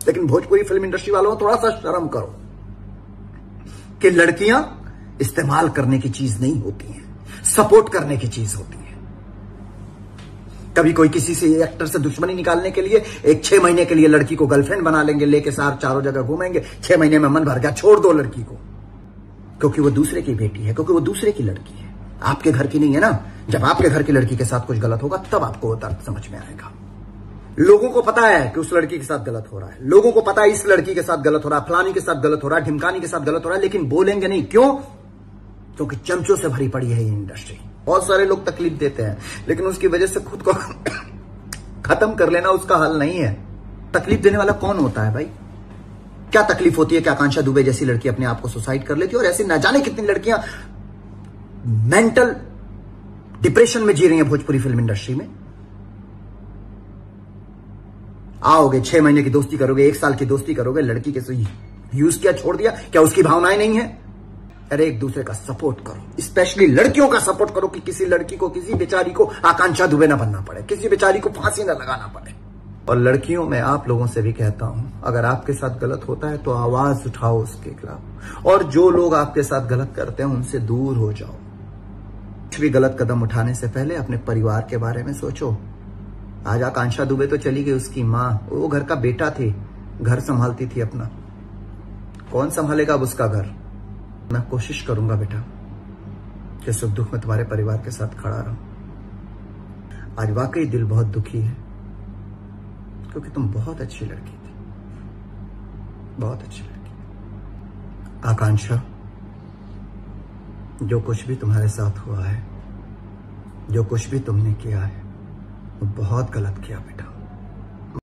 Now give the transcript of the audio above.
लेकिन Bhojpuri film industry वालों थोड़ा सा शर्म करो कि लड़कियां इस्तेमाल करने की चीज नहीं होती हैं, सपोर्ट करने की चीज होती है। कभी कोई किसी से एक्टर से दुश्मनी निकालने के लिए एक 6 महीने के लिए लड़की को गर्लफ्रेंड बना लेंगे, लेके सार चारों जगह घूमेंगे, 6 महीने में मन भर गया, छोड़ दो लड़की को, क्योंकि वो दूसरे की बेटी है, क्योंकि वो दूसरे की लड़की है, आपके घर की नहीं है ना। जब आपके घर की लड़की के साथ कुछ गलत होगा तब आपको वो दर्द समझ में आएगा। लोगों को पता है कि उस लड़की के साथ गलत हो रहा है, लोगों को पता है इस लड़की के साथ गलत हो रहा है, फलानी के साथ गलत हो रहा है, ढिमकानी के साथ गलत हो रहा है, लेकिन बोलेंगे नहीं। क्यों? क्योंकि चमचों से भरी पड़ी है ये इंडस्ट्री। बहुत सारे लोग तकलीफ देते हैं, लेकिन उसकी वजह से खुद को खत्म कर लेना उसका हल नहीं है। तकलीफ देने वाला कौन होता है भाई? क्या तकलीफ होती है कि आकांक्षा दुबे जैसी लड़की अपने आप को सुसाइड कर लेती है, और ऐसी ना जाने कितनी लड़कियां मेंटल डिप्रेशन में जी रही हैं भोजपुरी फिल्म इंडस्ट्री में। आओगे 6 महीने की दोस्ती करोगे, 1 साल की दोस्ती करोगे, लड़की के से यूज किया, छोड़ दिया, क्या उसकी भावनाएं नहीं है? अरे एक दूसरे का सपोर्ट करो, स्पेशली लड़कियों का सपोर्ट करो कि किसी लड़की को, किसी बेचारी को आकांक्षा दुबे ना बनना पड़े, किसी बेचारी को फांसी ना लगाना पड़े। और लड़कियों में आप लोगों से भी कहता हूं, अगर आपके साथ गलत होता है तो आवाज उठाओ उसके खिलाफ, और जो लोग आपके साथ गलत करते हैं उनसे दूर हो जाओ। कुछ भी गलत कदम उठाने से पहले अपने परिवार के बारे में सोचो। आज आकांक्षा दुबे तो चली गई, उसकी माँ, वो घर का बेटा थी, घर संभालती थी अपना, कौन संभालेगा अब उसका घर? मैं कोशिश करूंगा बेटा कि सुख दुख में तुम्हारे परिवार के साथ खड़ा रहूं। आज वाकई दिल बहुत दुखी है, क्योंकि तुम बहुत अच्छी लड़की थी, बहुत अच्छी लड़की। आकांक्षा, जो कुछ भी तुम्हारे साथ हुआ है, जो कुछ भी तुमने किया है, वो बहुत गलत किया बेटा।